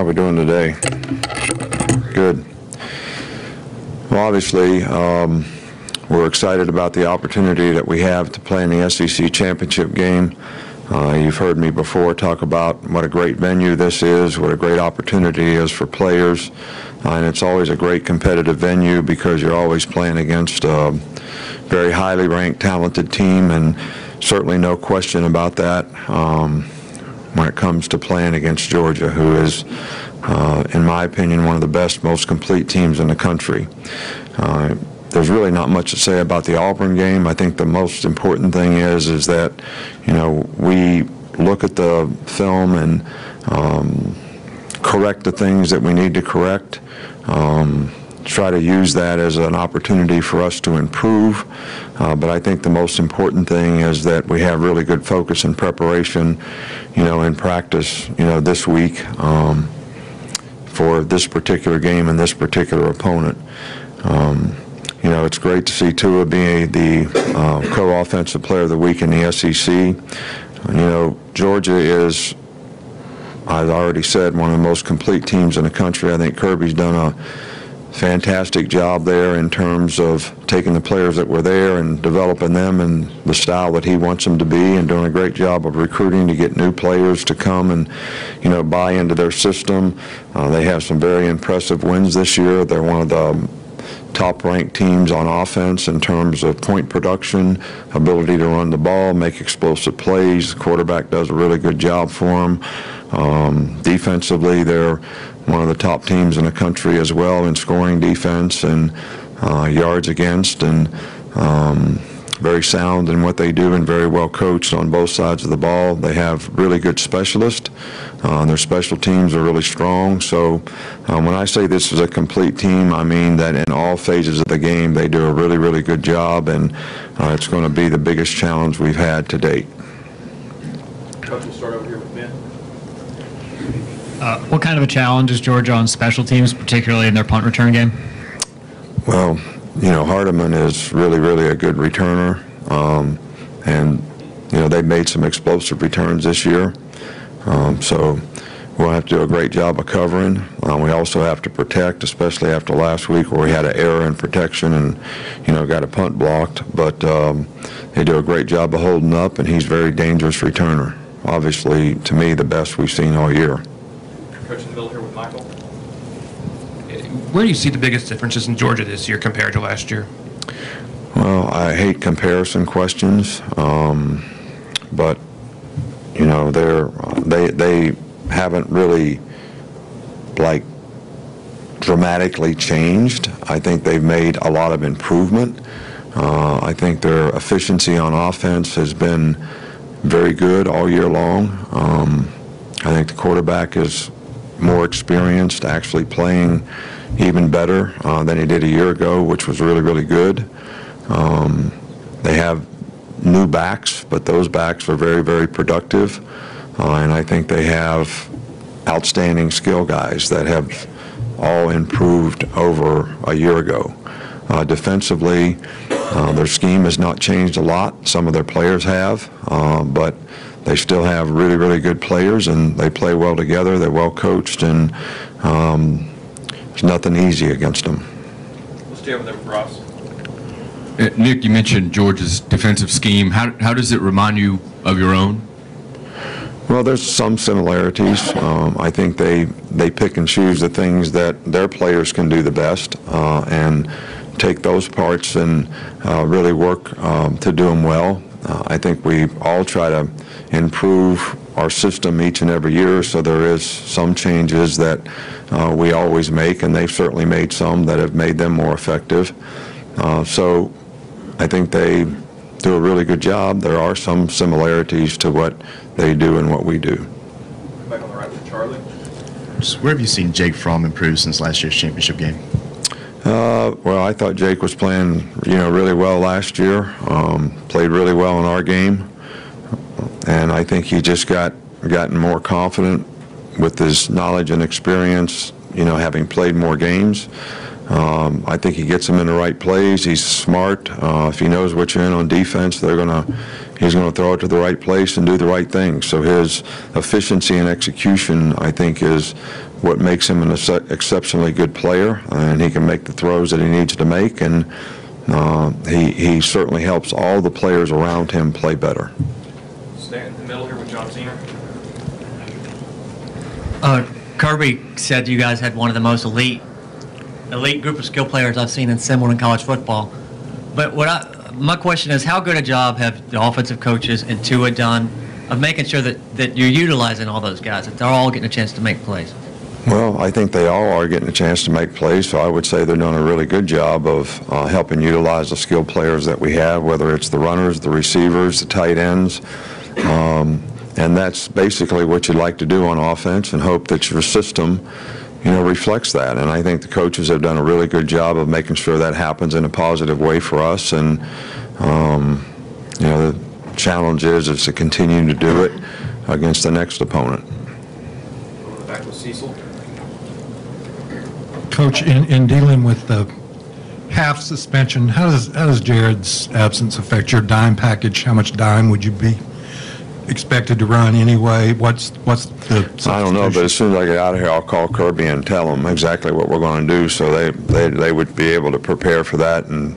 How are we doing today? Good. Well, obviously, we're excited about the opportunity that we have to play in the SEC championship game. You've heard me before talk about what a great venue this is, what a great opportunity it is for players, and it's always a great competitive venue because you're always playing against a very highly ranked, talented team, and certainly no question about that when it comes to playing against Georgia, who is, in my opinion, one of the best, most complete teams in the country. There's really not much to say about the Auburn game. I think the most important thing is that, you know, we look at the film and correct the things that we need to correct, try to use that as an opportunity for us to improve. But I think the most important thing is that we have really good focus and preparation, you know, in practice, you know, this week for this particular game and this particular opponent. You know, it's great to see Tua being the co-offensive player of the week in the SEC. You know, Georgia is, I've already said, one of the most complete teams in the country. I think Kirby's done a fantastic job there in terms of taking the players that were there and developing them in the style that he wants them to be, and doing a great job of recruiting to get new players to come and, you know, buy into their system. They have some very impressive wins this year. They're one of the top-ranked teams on offense in terms of point production, ability to run the ball, make explosive plays. The quarterback does a really good job for them. Defensively, they're one of the top teams in the country as well in scoring defense and yards against, and very sound in what they do and very well coached on both sides of the ball. They have really good specialists. Their special teams are really strong. So when I say this is a complete team, I mean that in all phases of the game they do a really, really good job, and it's going to be the biggest challenge we've had to date. Coach, we'll start over here with Ben. What kind of a challenge is Georgia on special teams, particularly in their punt return game? Well, you know, Hardeman is really, really a good returner, and, you know, they've made some explosive returns this year. So we'll have to do a great job of covering. We also have to protect, especially after last week where we had an error in protection and, you know, got a punt blocked. But they do a great job of holding up, and he's a very dangerous returner. Obviously, to me, the best we've seen all year. Coach in the middle here with Michael. Where do you see the biggest differences in Georgia this year compared to last year? Well, I hate comparison questions, but you know, they haven't really like dramatically changed. I think they've made a lot of improvement. I think their efficiency on offense has been very good all year long. I think the quarterback is more experienced, actually playing even better than he did a year ago, which was really, really good. They have new backs, but those backs are very, very productive. And I think they have outstanding skill guys that have all improved over a year ago. Defensively, their scheme has not changed a lot. Some of their players have, but they still have really, really good players, and they play well together. They're well coached, and there's nothing easy against them. We'll stay over there with Ross. Nick, you mentioned Georgia's defensive scheme. How does it remind you of your own? Well, there's some similarities. I think they pick and choose the things that their players can do the best, and take those parts and really work to do them well. I think we all try to improve our system each and every year, so there is some changes that we always make, and they've certainly made some that have made them more effective. So I think they do a really good job. There are some similarities to what they do and what we do. Back on the right with Charlie. Where have you seen Jake Fromm improve since last year's championship game? Well, I thought Jake was playing, you know, really well last year. Played really well in our game, and I think he just gotten more confident with his knowledge and experience, you know, having played more games. I think he gets them in the right plays. He's smart. If he knows what you're in on defense, they're going to, he's going to throw it to the right place and do the right thing. So his efficiency and execution, I think, is what makes him an exceptionally good player, and he can make the throws that he needs to make, and he certainly helps all the players around him play better. Stand in the middle here with John Cena. Kirby said you guys had one of the most elite group of skill players I've seen in Sim1 in college football. But my question is, how good a job have the offensive coaches and Tua done of making sure that you're utilizing all those guys, that they're all getting a chance to make plays? Well, I think they all are getting a chance to make plays, so I would say they're doing a really good job of helping utilize the skilled players that we have, whether it's the runners, the receivers, the tight ends. And that's basically what you'd like to do on offense, and hope that your system, reflects that. And I think the coaches have done a really good job of making sure that happens in a positive way for us. And, the challenge is to continue to do it against the next opponent. Going back with Cecil. Coach, in dealing with the half suspension, how does Jared's absence affect your dime package? How much dime would you be expected to run anyway? What's the I don't know, but as soon as I get out of here, I'll call Kirby and tell him exactly what we're going to do, so they would be able to prepare for that and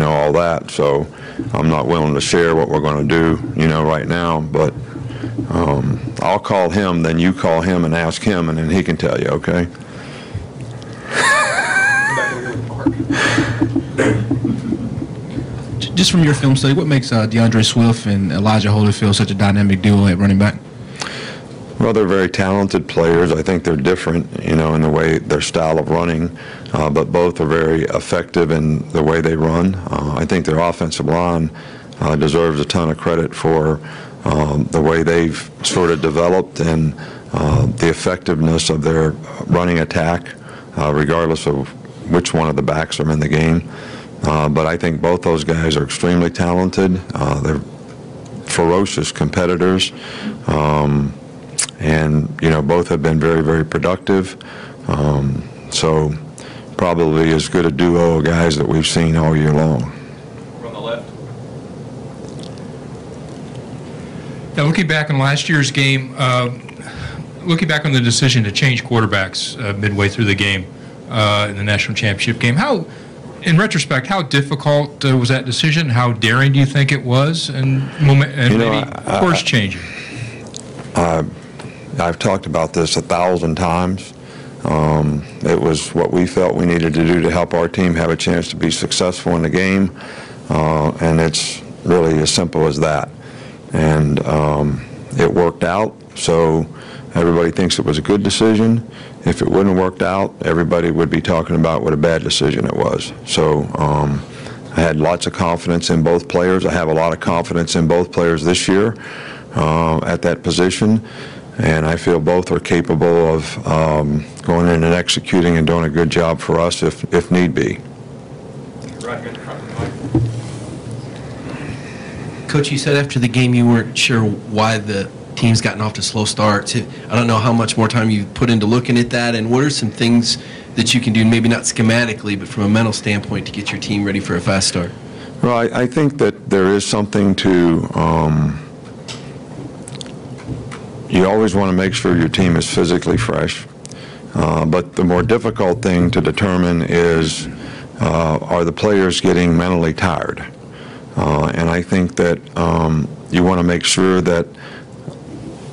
all that. So I'm not willing to share what we're going to do right now, but I'll call him, then you call him and ask him, and then he can tell you. Okay. Back over here with Mark. Just from your film study, what makes DeAndre Swift and Elijah Holyfield such a dynamic duo at running back? Well, they're very talented players. I think they're different, in the way their style of running, but both are very effective in the way they run. I think their offensive line deserves a ton of credit for the way they've sort of developed and the effectiveness of their running attack, regardless of which one of the backs are in the game. But I think both those guys are extremely talented. They're ferocious competitors. And, both have been very, very productive. So probably as good a duo of guys that we've seen all year long. We're on the left. Now, looking back on last year's game, looking back on the decision to change quarterbacks midway through the game in the national championship game, in retrospect, how difficult was that decision? How daring do you think it was? And maybe course changing? I've talked about this 1,000 times. It was what we felt we needed to do to help our team have a chance to be successful in the game, and it's really as simple as that. And it worked out, so everybody thinks it was a good decision. If it wouldn't have worked out, everybody would be talking about what a bad decision it was. So I had lots of confidence in both players. I have a lot of confidence in both players this year at that position. And I feel both are capable of going in and executing and doing a good job for us if need be. Right here in the front of the mic. Coach, you said after the game you weren't sure why the team's gotten off to slow starts. I don't know how much more time you put into looking at that, and what are some things that you can do, maybe not schematically, but from a mental standpoint, to get your team ready for a fast start? Well, I think that there is something to you always want to make sure your team is physically fresh, but the more difficult thing to determine is are the players getting mentally tired? And I think that you want to make sure that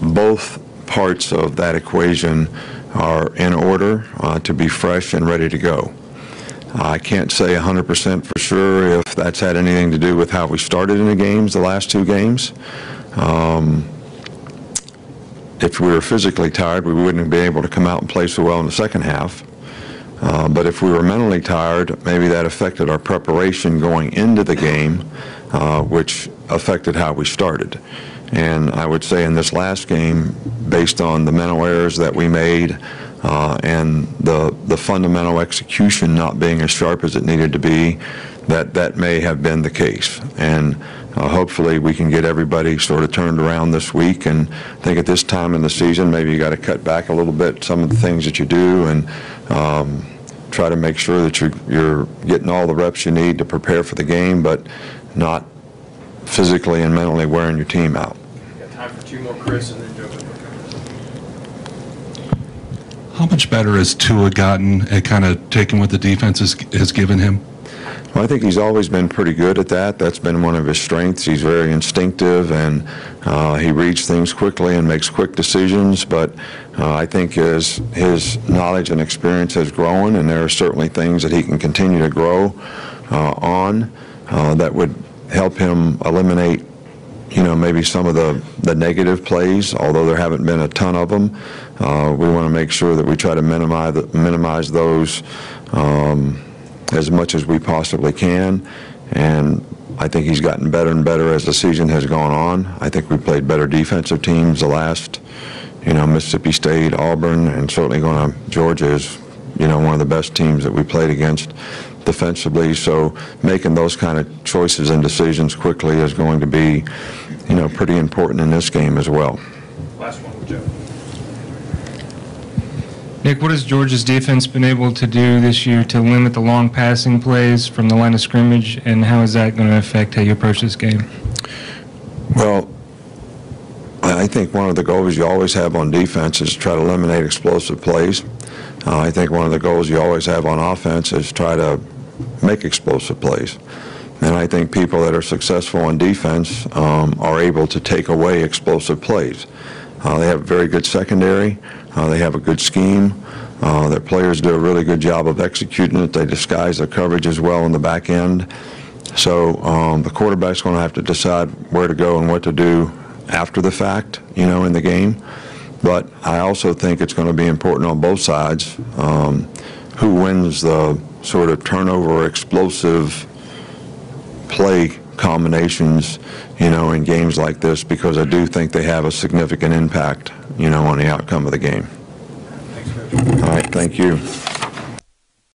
both parts of that equation are in order to be fresh and ready to go. I can't say 100% for sure if that's had anything to do with how we started in the games, the last two games. If we were physically tired, we wouldn't be able to come out and play so well in the second half. But if we were mentally tired, maybe that affected our preparation going into the game, which affected how we started. And I would say in this last game, based on the mental errors that we made and the fundamental execution not being as sharp as it needed to be, that may have been the case. And hopefully we can get everybody sort of turned around this week. And I think at this time in the season, maybe you got to cut back a little bit some of the things that you do and try to make sure that you're getting all the reps you need to prepare for the game, but not physically and mentally wearing your team out. Got time for two more, Chris, and then Joe. How much better has Tua gotten at kind of taking what the defense has given him? Well, I think he's always been pretty good at that. That's been one of his strengths. He's very instinctive, and he reads things quickly and makes quick decisions. But I think as his knowledge and experience has grown, and there are certainly things that he can continue to grow on that would help him eliminate, maybe some of the negative plays, although there haven't been a ton of them. We want to make sure that we try to minimize those as much as we possibly can, and I think he's gotten better and better as the season has gone on. I think we played better defensive teams the last, Mississippi State, Auburn, and certainly going to Georgia is, one of the best teams that we played against defensively. So making those kind of choices and decisions quickly is going to be, pretty important in this game as well. Last one with Joe. Nick, what has Georgia's defense been able to do this year to limit the long passing plays from the line of scrimmage, and how is that going to affect how you approach this game? Well, I think one of the goals you always have on defense is try to eliminate explosive plays. I think one of the goals you always have on offense is try to make explosive plays. And I think people that are successful on defense are able to take away explosive plays. They have a very good secondary. They have a good scheme. Their players do a really good job of executing it. They disguise their coverage as well in the back end. So the quarterback's going to have to decide where to go and what to do after the fact, in the game. But I also think it's going to be important on both sides who wins the sort of turnover explosive play combinations, in games like this, because I do think they have a significant impact, on the outcome of the game. Thanks, Coach. All right, thank you.